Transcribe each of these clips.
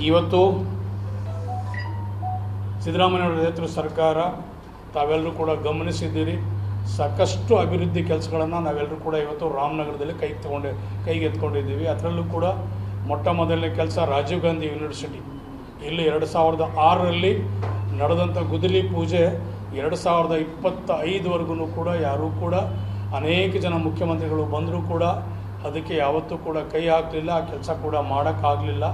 ಇವತ್ತು ಸಿದ್ದರಾಮಯ್ಯ ನೇತೃತ್ವದ ಸರ್ಕಾರ ತಾವೆಲ್ಲರೂ ಕೂಡ ಗಮನಿಸಿದ್ದೀರಿ. ಸಾಕಷ್ಟು ಅಭಿವೃದ್ಧಿ ಕೆಲಸಗಳನ್ನು ನಾವೆಲ್ಲರೂ ಕೂಡ ಇವತ್ತು ರಾಮನಗರದಲ್ಲಿ ಕೈಗೆ ಎತ್ಕೊಂಡಿದ್ದೀವಿ. ಅದರಲ್ಲೂ ಕೂಡ ಮೊಟ್ಟ ಮೊದಲನೇ ಕೆಲಸ ರಾಜೀವ್ ಗಾಂಧಿ ಯೂನಿವರ್ಸಿಟಿ. ಇಲ್ಲಿ 2006ರಲ್ಲಿ ನಡೆದಂಥ ಗುದ್ದಲಿ ಪೂಜೆ 2025ವರೆಗೂ ಕೂಡ ಯಾರೂ ಕೂಡ ಅನೇಕ ಜನ ಮುಖ್ಯಮಂತ್ರಿಗಳು ಬಂದರೂ ಕೂಡ ಅದಕ್ಕೆ ಯಾವತ್ತೂ ಕೂಡ ಕೈ ಹಾಕಲಿಲ್ಲ, ಆ ಕೆಲಸ ಕೂಡ ಮಾಡೋಕ್ಕಾಗಲಿಲ್ಲ.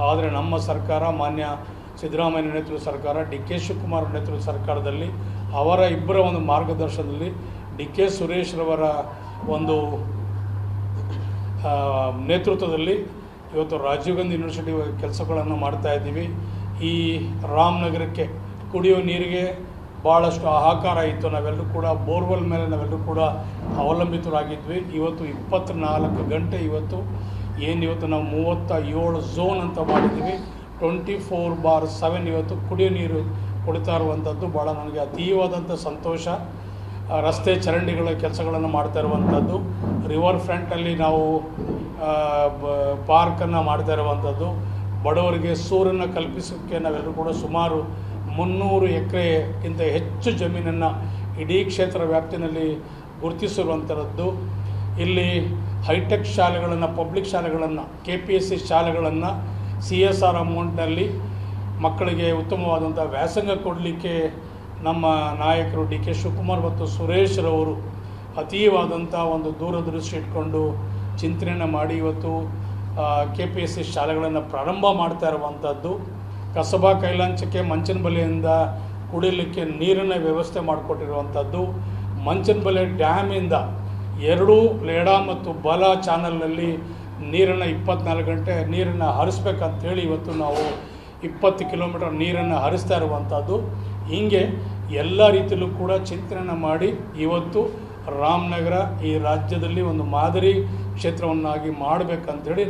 ಆದರೆ ನಮ್ಮ ಸರ್ಕಾರ, ಮಾನ್ಯ ಸಿದ್ದರಾಮಯ್ಯ ನೇತೃತ್ವದ ಸರ್ಕಾರ, ಡಿ ಕೆ ಶಿವಕುಮಾರ್ ನೇತೃತ್ವದ ಸರ್ಕಾರದಲ್ಲಿ ಅವರ ಇಬ್ಬರ ಒಂದು ಮಾರ್ಗದರ್ಶನದಲ್ಲಿ ಡಿ ಕೆ ಸುರೇಶ್ರವರ ಒಂದು ನೇತೃತ್ವದಲ್ಲಿ ಇವತ್ತು ರಾಜೀವ್ ಗಾಂಧಿ ಯೂನಿವರ್ಸಿಟಿ ಕೆಲಸಗಳನ್ನು ಮಾಡ್ತಾ ಇದ್ದೀವಿ. ಈ ರಾಮನಗರಕ್ಕೆ ಕುಡಿಯೋ ನೀರಿಗೆ ಭಾಳಷ್ಟು ಹಾಹಾಕಾರ ಇತ್ತು. ನಾವೆಲ್ಲರೂ ಕೂಡ ಬೋರ್ವೆಲ್ ಮೇಲೆ ನಾವೆಲ್ಲರೂ ಕೂಡ ಅವಲಂಬಿತರಾಗಿದ್ವಿ. ಇವತ್ತು 24 ಗಂಟೆ ಇವತ್ತು ನಾವು 37 ಝೋನ್ ಅಂತ ಮಾಡಿದ್ದೀವಿ. 24/7 ಇವತ್ತು ಕುಡಿಯೋ ನೀರು ಕೊಡ್ತಾ ಇರುವಂಥದ್ದು ಭಾಳ ನನಗೆ ಅತೀವಾದಂಥ ಸಂತೋಷ. ರಸ್ತೆ ಚರಂಡಿಗಳ ಕೆಲಸಗಳನ್ನು ಮಾಡ್ತಾ ಇರುವಂಥದ್ದು, ರಿವರ್ ಫ್ರಂಟಲ್ಲಿ ನಾವು ಪಾರ್ಕನ್ನು ಮಾಡ್ತಾ ಇರುವಂಥದ್ದು, ಬಡವರಿಗೆ ಸೂರನ್ನು ಕಲ್ಪಿಸೋಕ್ಕೆ ನಾವೆಲ್ಲರೂ ಕೂಡ ಸುಮಾರು 300 ಎಕರೆಗಿಂತ ಹೆಚ್ಚು ಜಮೀನನ್ನು ಇಡೀ ಕ್ಷೇತ್ರ ವ್ಯಾಪ್ತಿನಲ್ಲಿ ಗುರುತಿಸಿರುವಂಥದ್ದು. ಇಲ್ಲಿ ಹೈಟೆಕ್ ಶಾಲೆಗಳನ್ನು, ಪಬ್ಲಿಕ್ ಶಾಲೆಗಳನ್ನು, KPSC ಶಾಲೆಗಳನ್ನು CSR ಅಮೌಂಟ್ನಲ್ಲಿ ಮಕ್ಕಳಿಗೆ ಉತ್ತಮವಾದಂಥ ವ್ಯಾಸಂಗ ಕೊಡಲಿಕ್ಕೆ ನಮ್ಮ ನಾಯಕರು ಡಿ ಕೆ ಶಿವಕುಮಾರ್ ಮತ್ತು ಸುರೇಶ್ರವರು ಅತೀವಾದಂಥ ಒಂದು ದೂರದೃಷ್ಟಿ ಇಟ್ಕೊಂಡು ಚಿಂತನೆಯನ್ನು ಮಾಡಿ ಇವತ್ತು KPSC ಶಾಲೆಗಳನ್ನು ಪ್ರಾರಂಭ ಮಾಡ್ತಾ ಇರುವಂಥದ್ದು. ಕಸಬಾ ಕೈಲಾಂಚಕ್ಕೆ ಮಂಚನಬೆಲೆಯಿಂದ ಕುಡಿಯಲಿಕ್ಕೆ ನೀರಿನ ವ್ಯವಸ್ಥೆ ಮಾಡಿಕೊಟ್ಟಿರುವಂಥದ್ದು. ಮಂಚನಬೆಲೆ ಡ್ಯಾಮಿಂದ 2 ಎಡ ಮತ್ತು ಬಲ ಚಾನಲ್ನಲ್ಲಿ ನೀರನ್ನು 24 ಗಂಟೆ ನೀರನ್ನು ಹರಿಸ್ಬೇಕಂತೇಳಿ ಇವತ್ತು ನಾವು 20 ಕಿಲೋಮೀಟರ್ ನೀರನ್ನು ಹರಿಸ್ತಾ ಇರುವಂಥದ್ದು. ಹೀಗೆ ಎಲ್ಲ ರೀತಿಯಲ್ಲೂ ಕೂಡ ಚಿಂತನೆಯನ್ನು ಮಾಡಿ ಇವತ್ತು ರಾಮನಗರ ಈ ರಾಜ್ಯದಲ್ಲಿ ಒಂದು ಮಾದರಿ ಕ್ಷೇತ್ರವನ್ನಾಗಿ ಮಾಡಬೇಕಂತೇಳಿ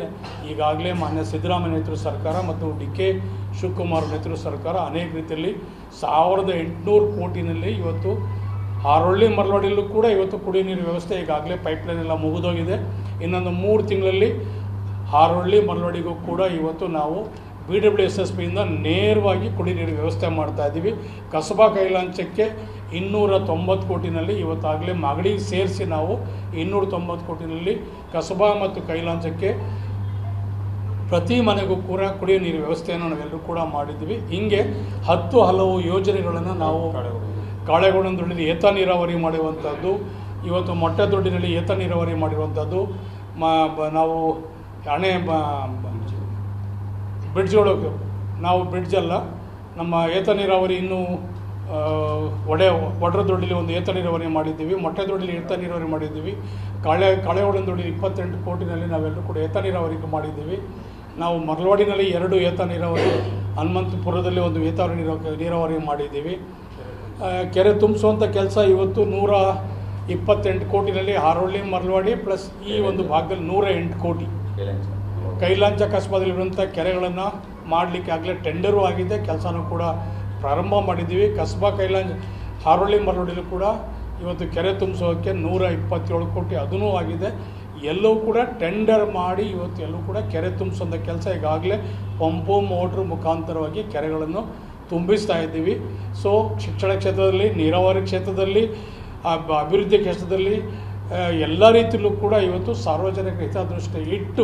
ಈಗಾಗಲೇ ಮಾನ್ಯ ಸಿದ್ದರಾಮಯ್ಯ ನೇತೃತ್ವದ ಸರ್ಕಾರ ಮತ್ತು ಡಿ ಕೆ ಶಿವಕುಮಾರ್ ನೇತೃತ್ವದ ಸರ್ಕಾರ ಅನೇಕ ರೀತಿಯಲ್ಲಿ 1800 ಕೋಟಿನಲ್ಲಿ ಇವತ್ತು ಹಾರೋಳ್ಳಿ ಮರಳವಾಡಿಯಲ್ಲೂ ಕೂಡ ಇವತ್ತು ಕುಡಿಯೋ ನೀರು ವ್ಯವಸ್ಥೆ ಈಗಾಗಲೇ ಪೈಪ್ಲೈನ್ ಎಲ್ಲ ಮುಗಿದೋಗಿದೆ. ಇನ್ನೊಂದು 3 ತಿಂಗಳಲ್ಲಿ ಹಾರೋಳ್ಳಿ ಮರಳವಾಡಿಗೂ ಕೂಡ ಇವತ್ತು ನಾವು BWSSBಯಿಂದ ನೇರವಾಗಿ ಕುಡಿಯೋ ನೀರು ವ್ಯವಸ್ಥೆ ಮಾಡ್ತಾ ಇದ್ದೀವಿ. ಕಸಬಾ ಕೈಲಾಂಚಕ್ಕೆ 290 ಕೋಟಿನಲ್ಲಿ ಇವತ್ತಾಗಲೇ ಮಾಗಡಿ ಸೇರಿಸಿ ನಾವು 290 ಕೋಟಿನಲ್ಲಿ ಕಸಬಾ ಮತ್ತು ಕೈಲಾಂಚಕ್ಕೆ ಪ್ರತಿ ಮನೆಗೂ ಕೂಡ ಕುಡಿಯೋ ನೀರು ವ್ಯವಸ್ಥೆಯನ್ನು ನಾವೆಲ್ಲರೂ ಕೂಡ ಮಾಡಿದ್ದೀವಿ. ಹೀಗೆ 10 ಹಲವು ಯೋಜನೆಗಳನ್ನು ನಾವು ಕಾಳೆಗೊಡದಲ್ಲಿ ಏತ ನೀರಾವರಿ ಮಾಡುವಂಥದ್ದು, ಇವತ್ತು ಮೊಟ್ಟೆದೊಡ್ಡಿನಲ್ಲಿ ಏತ ನೀರಾವರಿ ಮಾಡಿರುವಂಥದ್ದು, ನಾವು ಬ್ರಿಡ್ಜ್ಗಳು ನಾವು ಬ್ರಿಡ್ಜಲ್ಲ ನಮ್ಮ ಏತ ನೀರಾವರಿ ಇನ್ನೂ ಒಡ್ರದೊಡ್ಡಿಲಿ ಒಂದು ಏತ ನೀರಾವರಿ ಮಾಡಿದ್ದೀವಿ, ಮೊಟ್ಟೆದೊಡ್ಡಿಲಿ ಏತ ನೀರಾವರಿ ಮಾಡಿದ್ದೀವಿ. ಕಾಳೆಗೊಡದಲ್ಲಿ 28 ಕೋಟಿನಲ್ಲಿ ನಾವೆಲ್ಲರೂ ಕೂಡ ಏತ ನೀರಾವರಿ ಮಾಡಿದ್ದೀವಿ. ನಾವು ಮರಳವಾಡಿನಲ್ಲಿ 2 ಏತ ನೀರಾವರಿ, ಹನುಮಂತಪುರದಲ್ಲಿ ಒಂದು ಏತ ನೀರಾವರಿ ಮಾಡಿದ್ದೀವಿ. ಕೆರೆ ತುಂಬಿಸುವಂಥ ಕೆಲಸ ಇವತ್ತು 128 ಕೋಟಿನಲ್ಲಿ ಹಾರೋಳ್ಳಿ ಮರಳವಾಡಿ ಪ್ಲಸ್ ಈ ಒಂದು ಭಾಗದಲ್ಲಿ 108 ಕೋಟಿ ಕೈಲಾಂಚ ಕಸಬಾದಲ್ಲಿರುವಂಥ ಕೆರೆಗಳನ್ನು ಮಾಡಲಿಕ್ಕೆ ಆಗಲೇ ಟೆಂಡರು ಆಗಿದೆ, ಕೆಲಸನೂ ಕೂಡ ಪ್ರಾರಂಭ ಮಾಡಿದ್ದೀವಿ. ಕಸಬಾ ಕೈಲಾಂಚ ಹಾರೋಳ್ಳಿ ಮರಳವಾಡಿಲೂ ಕೂಡ ಇವತ್ತು ಕೆರೆ ತುಂಬಿಸೋಕ್ಕೆ 127 ಕೋಟಿ ಅದೂ ಆಗಿದೆ. ಎಲ್ಲವೂ ಕೂಡ ಟೆಂಡರ್ ಮಾಡಿ ಇವತ್ತು ಎಲ್ಲವೂ ಕೂಡ ಕೆರೆ ತುಂಬಿಸೋಂಥ ಕೆಲಸ ಈಗಾಗಲೇ ಪಂಪು ಮೋಟ್ರ್ ಮುಖಾಂತರವಾಗಿ ಕೆರೆಗಳನ್ನು ತುಂಬಿಸ್ತಾ ಇದ್ದೀವಿ. ಸೊ ಶಿಕ್ಷಣ ಕ್ಷೇತ್ರದಲ್ಲಿ, ನೀರಾವರಿ ಕ್ಷೇತ್ರದಲ್ಲಿ, ಅಭಿವೃದ್ಧಿ ಕ್ಷೇತ್ರದಲ್ಲಿ ಎಲ್ಲ ರೀತಿಯಲ್ಲೂ ಕೂಡ ಇವತ್ತು ಸಾರ್ವಜನಿಕ ಹಿತದೃಷ್ಟಿ ಇಟ್ಟು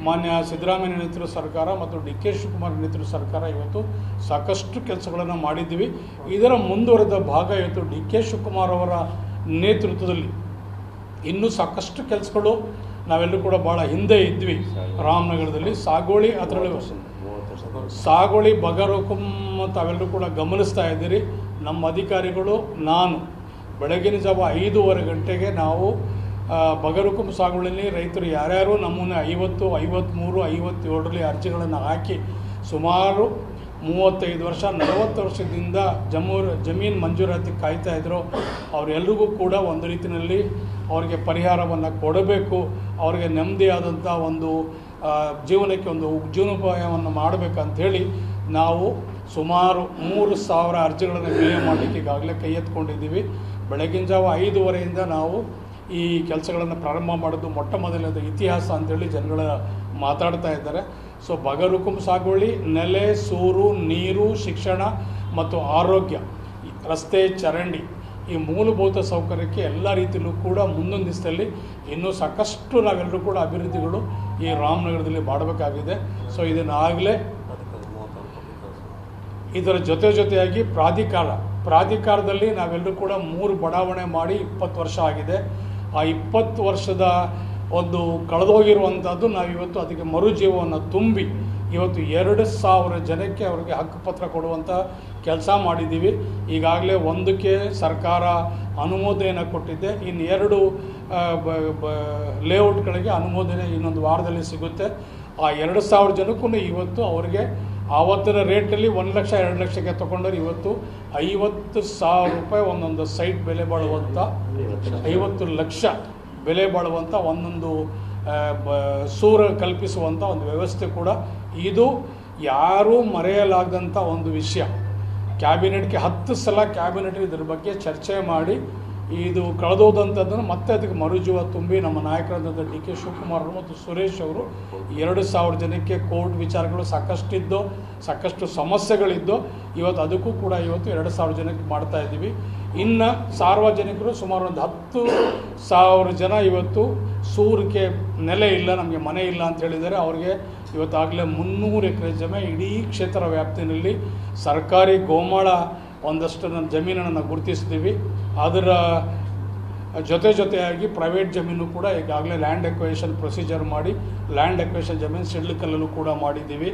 ಮಾನ್ಯ ಸಿದ್ದರಾಮಯ್ಯ ನೇತೃತ್ವದ ಸರ್ಕಾರ ಮತ್ತು ಡಿ ಕೆ ಶಿವಕುಮಾರ್ ನೇತೃತ್ವದ ಸರ್ಕಾರ ಇವತ್ತು ಸಾಕಷ್ಟು ಕೆಲಸಗಳನ್ನು ಮಾಡಿದ್ದೀವಿ. ಇದರ ಮುಂದುವರೆದ ಭಾಗ ಇವತ್ತು ಡಿ ಕೆ ಶಿವಕುಮಾರ್ ಅವರ ನೇತೃತ್ವದಲ್ಲಿ ಇನ್ನೂ ಸಾಕಷ್ಟು ಕೆಲಸಗಳು ನಾವೆಲ್ಲರೂ ಕೂಡ ಭಾಳ ಹಿಂದೆ ಇದ್ವಿ. ರಾಮನಗರದಲ್ಲಿ ಸಾಗೋಳಿ, ಅದರಲ್ಲೂ ಸಾಗೋಳಿ ಬಗರುಕುಂ ತಾವೆಲ್ಲರೂ ಕೂಡ ಗಮನಿಸ್ತಾ ಇದ್ದೀರಿ. ನಮ್ಮ ಅಧಿಕಾರಿಗಳು, ನಾನು ಬೆಳಗಿನ ಜಾವ 5:15 ಗಂಟೆಗೆ ನಾವು ಬಗರುಕುಂ ಸಾಗುವಳಿಯಲ್ಲಿ ರೈತರು ಯಾರ್ಯಾರು ನಮ್ಮನ್ನು 50, 53, 57ರಲ್ಲಿ ಅರ್ಜಿಗಳನ್ನು ಹಾಕಿ ಸುಮಾರು 35 ವರ್ಷ 40 ವರ್ಷದಿಂದ ಜಮೀನು ಮಂಜೂರಾತಿ ಕಾಯ್ತಾಯಿದ್ರು, ಅವರೆಲ್ಲರಿಗೂ ಕೂಡ ಒಂದು ರೀತಿಯಲ್ಲಿ ಅವರಿಗೆ ಪರಿಹಾರವನ್ನು ಕೊಡಬೇಕು, ಅವರಿಗೆ ನೆಮ್ಮದಿಯಾದಂಥ ಒಂದು ಜೀವನಕ್ಕೆ ಒಂದು ಜೀವನೋಪಾಯವನ್ನು ಮಾಡಬೇಕಂಥೇಳಿ ನಾವು ಸುಮಾರು 3,000 ಅರ್ಜಿಗಳನ್ನು ವಿಲೇ ಮಾಡಲಿಕ್ಕೆ ಈಗಾಗಲೇ ಕೈ ಎತ್ಕೊಂಡಿದ್ದೀವಿ. ಬೆಳಗಿನ ಜಾವ 5:15ರಿಂದ ನಾವು ಈ ಕೆಲಸಗಳನ್ನು ಪ್ರಾರಂಭ ಮಾಡೋದು ಮೊಟ್ಟ ಮೊದಲನೇದು ಇತಿಹಾಸ ಅಂತೇಳಿ ಜನಗಳ ಮಾತಾಡ್ತಾ ಇದ್ದಾರೆ. ಸೊ ಬಗರುಕುಂ ಸಾಗುವಳಿ, ನೆಲೆ, ಸೂರು, ನೀರು, ಶಿಕ್ಷಣ ಮತ್ತು ಆರೋಗ್ಯ, ರಸ್ತೆ, ಚರಂಡಿ, ಈ ಮೂಲಭೂತ ಸೌಕರ್ಯಕ್ಕೆ ಎಲ್ಲ ರೀತಿಯಲ್ಲೂ ಕೂಡ ಮುಂದೊಂದು ದಿವಸದಲ್ಲಿ ಇನ್ನೂ ಸಾಕಷ್ಟು ನಾವೆಲ್ಲರೂ ಕೂಡ ಅಭಿವೃದ್ಧಿಗಳು ಈ ರಾಮನಗರದಲ್ಲಿ ಮಾಡಬೇಕಾಗಿದೆ. ಸೊ ಇದನ್ನಾಗಲೇ ಇದರ ಜೊತೆಯಾಗಿ ಪ್ರಾಧಿಕಾರದಲ್ಲಿ ನಾವೆಲ್ಲರೂ ಕೂಡ 3 ಬಡಾವಣೆ ಮಾಡಿ 20 ವರ್ಷ ಆಗಿದೆ. ಆ 20 ವರ್ಷದ ಒಂದು ಕಳೆದೋಗಿರುವಂಥದ್ದು ನಾವಿವತ್ತು ಅದಕ್ಕೆ ಮರುಜೀವವನ್ನು ತುಂಬಿ ಇವತ್ತು 2,000 ಜನಕ್ಕೆ ಅವರಿಗೆ ಹಕ್ಕುಪತ್ರ ಕೊಡುವಂಥ ಕೆಲಸ ಮಾಡಿದ್ದೀವಿ. ಈಗಾಗಲೇ ಒಂದಕ್ಕೆ ಸರ್ಕಾರ ಅನುಮೋದನೆಯನ್ನು ಕೊಟ್ಟಿದ್ದೆ, ಇನ್ನು 2 ಲೇಔಟ್ಗಳಿಗೆ ಅನುಮೋದನೆ ಇನ್ನೊಂದು ವಾರದಲ್ಲಿ ಸಿಗುತ್ತೆ. ಆ 2,000 ಜನಕ್ಕೂ ಇವತ್ತು ಅವರಿಗೆ ಆವತ್ತಿನ ರೇಟಲ್ಲಿ 1 ಲಕ್ಷ 2 ಲಕ್ಷಕ್ಕೆ ತೊಗೊಂಡವ್ರು ಇವತ್ತು 50,000 ರೂಪಾಯಿ ಒಂದೊಂದು ಸೈಟ್ ಬೆಲೆ ಬಾಳುವಂಥ 50 ಲಕ್ಷ ಬೆಲೆ ಬಾಳುವಂಥ ಒಂದೊಂದು ಸೂರ ಕಲ್ಪಿಸುವಂಥ ಒಂದು ವ್ಯವಸ್ಥೆ ಕೂಡ ಇದು ಯಾರೂ ಮರೆಯಲಾಗದಂಥ ಒಂದು ವಿಷಯ. ಕ್ಯಾಬಿನೆಟ್ಗೆ 10 ಸಲ ಕ್ಯಾಬಿನೆಟ್ ಇದ್ರ ಬಗ್ಗೆ ಚರ್ಚೆ ಮಾಡಿ ಇದು ಕಳೆದೋದಂಥದ್ದನ್ನು ಮತ್ತೆ ಅದಕ್ಕೆ ಮರುಜೀವ ತುಂಬಿ ನಮ್ಮ ನಾಯಕರಾದಂಥ ಡಿ.ಕೆ. ಶಿವಕುಮಾರ್ ಮತ್ತು ಸುರೇಶ್ ಅವರು 2,000 ಜನಕ್ಕೆ ಕೋರ್ಟ್ ವಿಚಾರಗಳು ಸಾಕಷ್ಟಿದ್ದು, ಸಾಕಷ್ಟು ಸಮಸ್ಯೆಗಳಿದ್ದು ಇವತ್ತು ಅದಕ್ಕೂ ಕೂಡ ಇವತ್ತು 2,000 ಜನಕ್ಕೆ ಮಾಡ್ತಾ ಇದ್ದೀವಿ. ಇನ್ನು ಸಾರ್ವಜನಿಕರು ಸುಮಾರು ಒಂದು 10,000 ಜನ ಇವತ್ತು ಸೂರಕ್ಕೆ ನೆಲೆ ಇಲ್ಲ, ನಮಗೆ ಮನೆ ಇಲ್ಲ ಅಂತ ಹೇಳಿದ್ದಾರೆ. ಅವ್ರಿಗೆ ಇವತ್ತಾಗಲೇ 300 ಎಕರೆ ಜಮೆ ಇಡೀ ಕ್ಷೇತ್ರ ವ್ಯಾಪ್ತಿಯಲ್ಲಿ ಸರ್ಕಾರಿ ಗೋಮಾಳ ಒಂದಷ್ಟು ಜಮೀನನ್ನು ಗುರುತಿಸ್ತೀವಿ. ಅದರ ಜೊತೆಯಾಗಿ ಪ್ರೈವೇಟ್ ಜಮೀನು ಕೂಡ ಈಗಾಗಲೇ ಲ್ಯಾಂಡ್ ಎಕ್ವೈಷನ್ ಪ್ರೊಸೀಜರ್ ಮಾಡಿ ಲ್ಯಾಂಡ್ ಎಕ್ವೈಷನ್ ಜಮೀನು ಸಿಡ್ಲಕಲ್ಲೂ ಕೂಡ ಮಾಡಿದ್ದೀವಿ.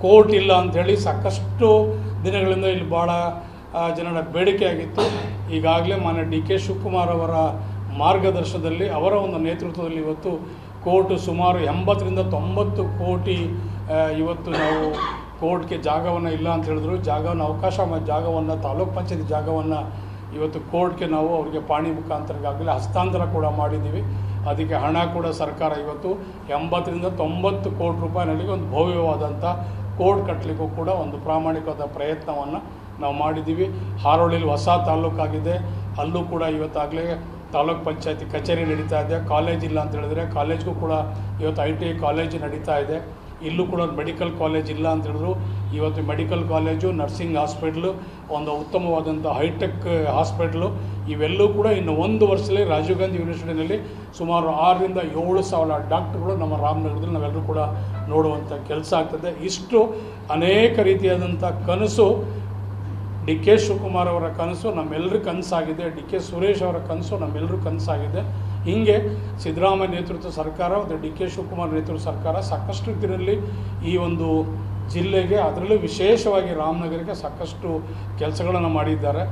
ಕೋರ್ಟ್ ಇಲ್ಲ ಅಂಥೇಳಿ ಸಾಕಷ್ಟು ದಿನಗಳಿಂದ ಇಲ್ಲಿ ಭಾಳ ಜನರ ಬೇಡಿಕೆ ಆಗಿತ್ತು. ಈಗಾಗಲೇ ಮಾನ್ಯ ಡಿ.ಕೆ. ಶಿವಕುಮಾರ್ ಅವರ ಮಾರ್ಗದರ್ಶನದಲ್ಲಿ ಅವರ ಒಂದು ನೇತೃತ್ವದಲ್ಲಿ ಇವತ್ತು ಕೋರ್ಟ್ ಸುಮಾರು 80ರಿಂದ 90 ಕೋಟಿ ಇವತ್ತು ನಾವು ಕೋರ್ಟ್ಗೆ ಜಾಗವನ್ನು ಇಲ್ಲ ಅಂತ ಹೇಳಿದ್ರು, ಜಾಗವನ್ನು ತಾಲೂಕ್ ಪಂಚಾಯತ್ ಜಾಗವನ್ನು ಇವತ್ತು ಕೋರ್ಟ್ಗೆ ನಾವು ಅವರಿಗೆ ಪಾಣಿ ಮುಖಾಂತರಗಾಗಲೇ ಹಸ್ತಾಂತರ ಕೂಡ ಮಾಡಿದ್ದೀವಿ. ಅದಕ್ಕೆ ಹಣ ಕೂಡ ಸರ್ಕಾರ ಇವತ್ತು 80ರಿಂದ 90 ಕೋಟಿ ರೂಪಾಯಿನಲ್ಲಿ ಒಂದು ಭವ್ಯವಾದಂಥ ಕೋರ್ಟ್ ಕಟ್ಟಲಿಕ್ಕೂ ಕೂಡ ಒಂದು ಪ್ರಾಮಾಣಿಕವಾದ ಪ್ರಯತ್ನವನ್ನು ನಾವು ಮಾಡಿದ್ದೀವಿ. ಹಾರೋಳಿಲಿ ಹೊಸ ತಾಲೂಕಾಗಿದೆ, ಅಲ್ಲೂ ಕೂಡ ಇವತ್ತಾಗಲೇ ತಾಲೂಕ್ ಪಂಚಾಯತಿ ಕಚೇರಿ ನಡೀತಾ ಇದೆ. ಕಾಲೇಜ್ ಇಲ್ಲ ಅಂತ ಹೇಳಿದ್ರೆ ಕಾಲೇಜ್ಗೂ ಕೂಡ ಇವತ್ತು ITI ಕಾಲೇಜು ನಡೀತಾ ಇದೆ. ಇಲ್ಲೂ ಕೂಡ ಒಂದು ಮೆಡಿಕಲ್ ಕಾಲೇಜ್ ಇಲ್ಲ ಅಂತ ಹೇಳಿದ್ರು, ಇವತ್ತು ಮೆಡಿಕಲ್ ಕಾಲೇಜು, ನರ್ಸಿಂಗ್ ಹಾಸ್ಪಿಟ್ಲು, ಒಂದು ಉತ್ತಮವಾದಂಥ ಹೈಟೆಕ್ ಹಾಸ್ಪಿಟ್ಲು ಇವೆಲ್ಲೂ ಕೂಡ ಇನ್ನು 1 ವರ್ಷದಲ್ಲಿ ರಾಜೀವ್ ಗಾಂಧಿ ಯೂನಿವರ್ಸಿಟಿನಲ್ಲಿ ಸುಮಾರು 6ರಿಂದ 7,000 ಡಾಕ್ಟ್ರುಗಳು ನಮ್ಮ ರಾಮನಗರದಲ್ಲಿ ನಾವೆಲ್ಲರೂ ಕೂಡ ನೋಡುವಂಥ ಕೆಲಸ ಆಗ್ತದೆ. ಇಷ್ಟು ಅನೇಕ ರೀತಿಯಾದಂಥ ಕನಸು ಡಿ.ಕೆ. ಶಿವಕುಮಾರ್ ಅವರ ಕನಸು ನಮ್ಮೆಲ್ಲರ ಕನಸಾಗಿದೆ, ಡಿ.ಕೆ. ಸುರೇಶ್ ಅವರ ಕನಸು ನಮ್ಮೆಲ್ಲರೂ ಕನಸಾಗಿದೆ. ಹೀಗೆ ಸಿದ್ದರಾಮಯ್ಯ ನೇತೃತ್ವ ಸರ್ಕಾರ ಮತ್ತು ಡಿ.ಕೆ. ಶಿವಕುಮಾರ್ ನೇತೃತ್ವ ಸರ್ಕಾರ ಸಾಕಷ್ಟು ರೀತಿಯಲ್ಲಿ ಈ ಒಂದು ಜಿಲ್ಲೆಗೆ, ಅದರಲ್ಲೂ ವಿಶೇಷವಾಗಿ ರಾಮನಗರಕ್ಕೆ ಸಾಕಷ್ಟು ಕೆಲಸಗಳನ್ನು ಮಾಡಿದ್ದಾರೆ.